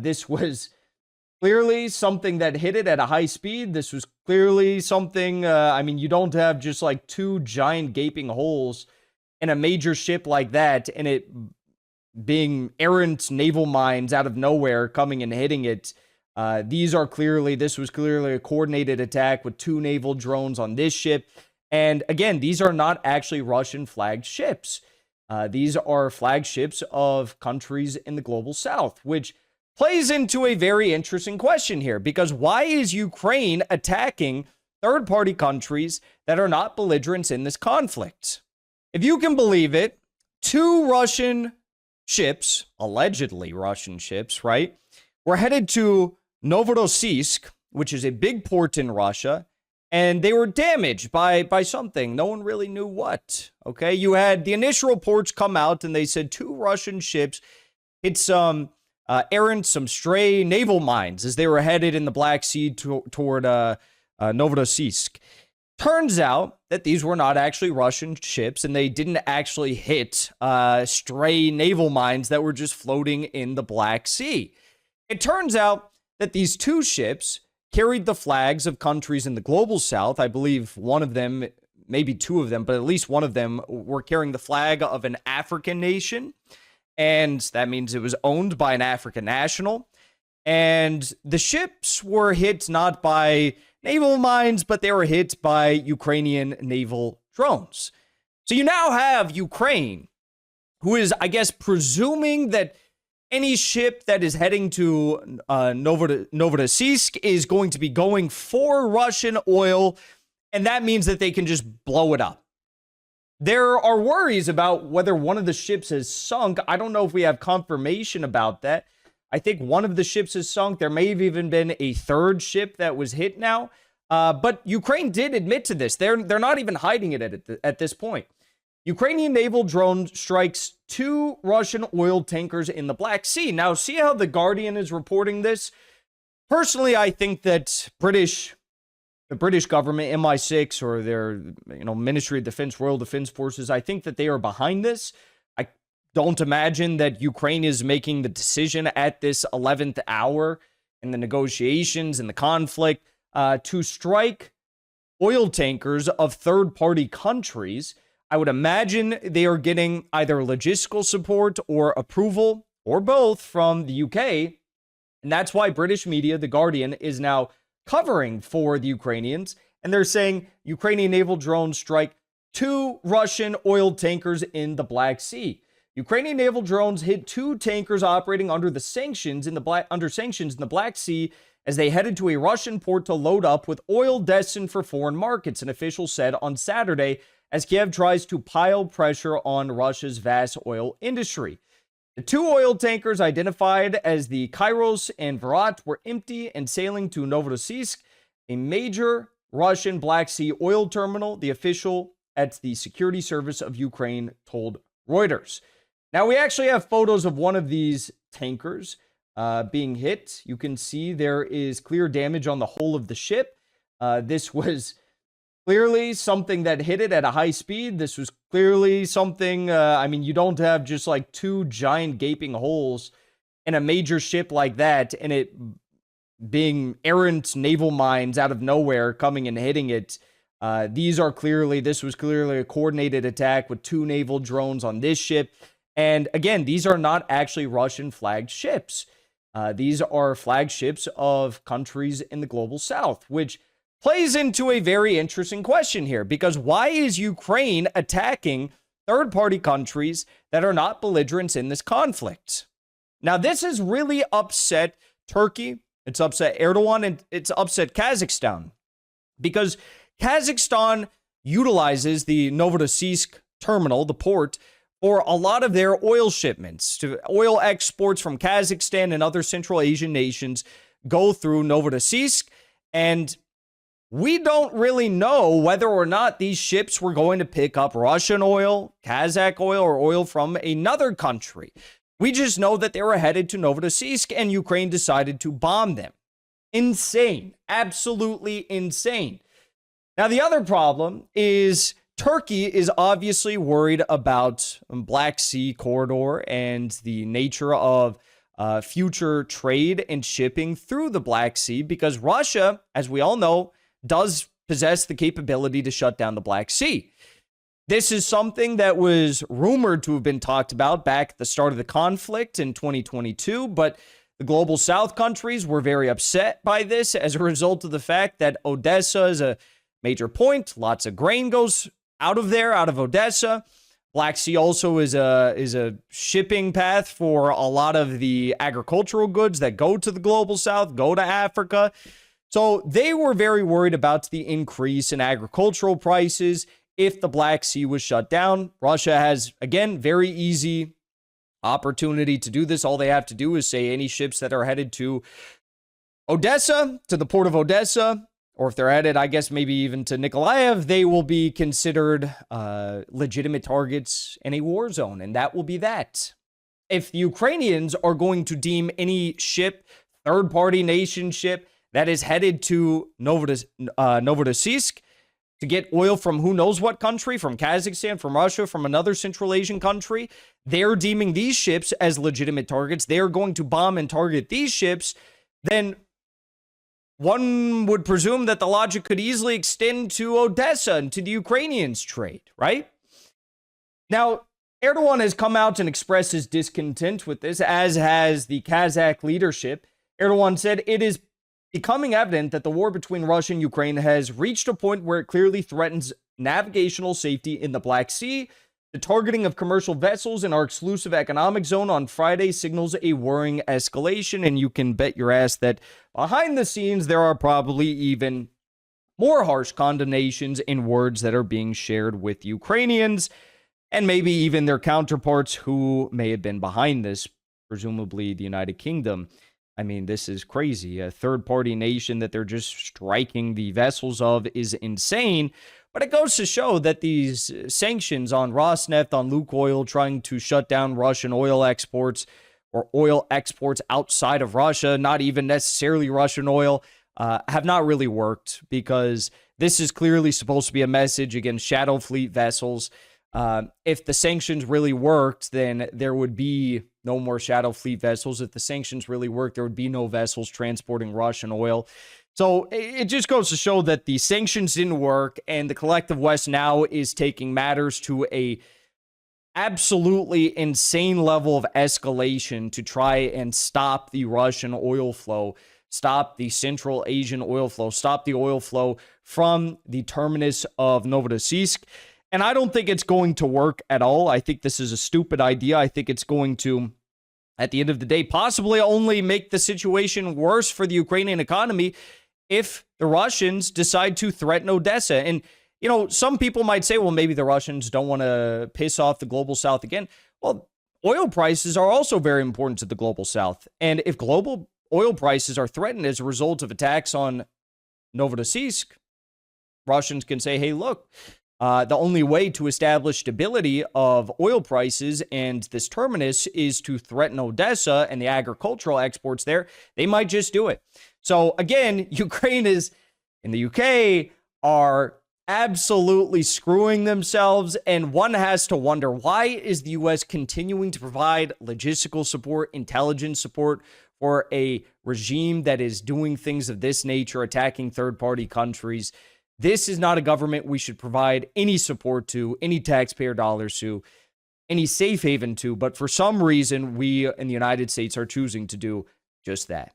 This was clearly something that hit it at a high speed. This was clearly something, you don't have just like two giant gaping holes in a major ship like that and it being errant naval mines out of nowhere coming and hitting it. This was clearly a coordinated attack with two naval drones on this ship. And again, these are not actually Russian flagged ships. These are flagships of countries in the global south, which plays into a very interesting question here, because why is Ukraine attacking third-party countries that are not belligerents in this conflict? If you can believe it, two Russian ships, allegedly Russian ships, right, were headed to Novorossiysk, which is a big port in Russia, and they were damaged by something. No one really knew what, okay? You had the initial reports come out, and they said two Russian ships hit some some stray naval mines as they were headed in the Black Sea toward Novorossiysk. Turns out that these were not actually Russian ships, and they didn't actually hit stray naval mines that were just floating in the Black Sea. It turns out that these two ships carried the flags of countries in the global south. I believe one of them, maybe two of them, but at least one of them were carrying the flag of an African nation. And that means it was owned by an African national. And the ships were hit not by naval mines, but they were hit by Ukrainian naval drones. So you now have Ukraine, who is, I guess, presuming that any ship that is heading to Novorossiysk is going to be going for Russian oil, and that means that they can just blow it up. There are worries about whether one of the ships has sunk. I don't know if we have confirmation about that. I think one of the ships has sunk. There may have even been a third ship that was hit now. But Ukraine did admit to this. They're not even hiding it at this point. Ukrainian naval drone strikes two Russian oil tankers in the Black Sea. Now, see how The Guardian is reporting this? Personally, I think that the British government, MI6, or their Ministry of Defense, Royal Defense Forces, I think that they are behind this. I don't imagine that Ukraine is making the decision at this 11th hour in the negotiations and the conflict to strike oil tankers of third-party countries. I would imagine they are getting either logistical support or approval, or both, from the UK. And that's why British media, The Guardian, is now covering for the Ukrainians. And they're saying Ukrainian naval drones strike two Russian oil tankers in the Black Sea. Ukrainian naval drones hit two tankers operating under sanctions in the Black Sea as they headed to a Russian port to load up with oil destined for foreign markets, an official said on Saturday, as Kiev tries to pile pressure on Russia's vast oil industry. The two oil tankers, identified as the Kairos and Virat, were empty and sailing to Novorossiysk, a major Russian Black Sea oil terminal, the official at the Security Service of Ukraine told Reuters. Now, we actually have photos of one of these tankers being hit. You can see there is clear damage on the hull of the ship. This was clearly something that hit it at a high speed. This was clearly something, you don't have just like two giant gaping holes in a major ship like that and it being errant naval mines out of nowhere coming and hitting it. This was clearly a coordinated attack with two naval drones on this ship. And again, these are not actually Russian flagged ships. These are flagships of countries in the global south, which plays into a very interesting question here, because why is Ukraine attacking third-party countries that are not belligerents in this conflict? Now, this has really upset Turkey, it's upset Erdogan, and it's upset Kazakhstan, because Kazakhstan utilizes the Novorossiysk terminal, the port, for a lot of their oil shipments. To oil exports from Kazakhstan and other Central Asian nations go through Novorossiysk, and we don't really know whether or not these ships were going to pick up Russian oil, Kazakh oil, or oil from another country. We just know that they were headed to Novorossiysk and Ukraine decided to bomb them. Insane. Absolutely insane. Now, the other problem is Turkey is obviously worried about Black Sea corridor and the nature of future trade and shipping through the Black Sea, because Russia, as we all know, does possess the capability to shut down the Black Sea. This is something that was rumored to have been talked about back at the start of the conflict in 2022, but the global south countries were very upset by this as a result of the fact that Odessa is a major point. Lots of grain goes out of there, out of Odessa. Black Sea also is a shipping path for a lot of the agricultural goods that go to the global south, go to Africa. So they were very worried about the increase in agricultural prices if the Black Sea was shut down. Russia has, again, very easy opportunity to do this. All they have to do is say any ships that are headed to Odessa, to the port of Odessa, or if they're headed, I guess, maybe even to Nikolaev, they will be considered legitimate targets in a war zone, and that will be that. If the Ukrainians are going to deem any ship, third-party nation ship, that is headed to Novorossiysk to get oil from who knows what country, from Kazakhstan, from Russia, from another Central Asian country, they're deeming these ships as legitimate targets. They're going to bomb and target these ships. Then one would presume that the logic could easily extend to Odessa and to the Ukrainians' trade, right? Now, Erdogan has come out and expressed his discontent with this, as has the Kazakh leadership. Erdogan said it is becoming evident that the war between Russia and Ukraine has reached a point where it clearly threatens navigational safety in the Black Sea. The targeting of commercial vessels in our exclusive economic zone on Friday signals a worrying escalation, and you can bet your ass that behind the scenes there are probably even more harsh condemnations in words that are being shared with Ukrainians and maybe even their counterparts who may have been behind this, presumably the United Kingdom. I mean, this is crazy. A third-party nation that they're just striking the vessels of is insane. But it goes to show that these sanctions on Rosneft, on Lukoil, trying to shut down Russian oil exports or oil exports outside of Russia, not even necessarily Russian oil, have not really worked, because this is clearly supposed to be a message against shadow fleet vessels. If the sanctions really worked, then there would be no more shadow fleet vessels. If the sanctions really worked, there would be no vessels transporting Russian oil. So it just goes to show that the sanctions didn't work, and the collective West now is taking matters to a absolutely insane level of escalation to try and stop the Russian oil flow, stop the Central Asian oil flow, stop the oil flow from the terminus of Novorossiysk. And I don't think it's going to work at all. I think this is a stupid idea. I think it's going to, at the end of the day, possibly only make the situation worse for the Ukrainian economy if the Russians decide to threaten Odessa. And, you know, some people might say, well, maybe the Russians don't want to piss off the global south again. Well, oil prices are also very important to the global south. And if global oil prices are threatened as a result of attacks on Novorossiysk, Russians can say, hey, look, the only way to establish stability of oil prices and this terminus is to threaten Odessa and the agricultural exports there. They might just do it. So again, Ukraine is, and the UK are absolutely screwing themselves, and one has to wonder, why is the US continuing to provide logistical support, intelligence support for a regime that is doing things of this nature, attacking third-party countries? This is not a government we should provide any support to, any taxpayer dollars to, any safe haven to, but for some reason, we in the United States are choosing to do just that.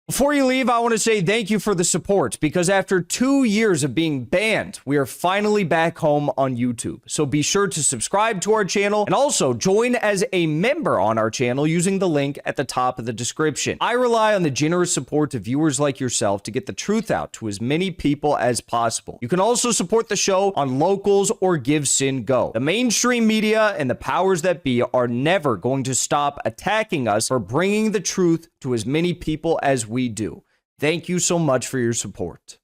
Before you leave, I want to say thank you for the support, because after 2 years of being banned, we are finally back home on YouTube. So be sure to subscribe to our channel and also join as a member on our channel using the link at the top of the description. I rely on the generous support of viewers like yourself to get the truth out to as many people as possible. You can also support the show on Locals or Give Sin Go. The mainstream media and the powers that be are never going to stop attacking us for bringing the truth to as many people as we do. Thank you so much for your support.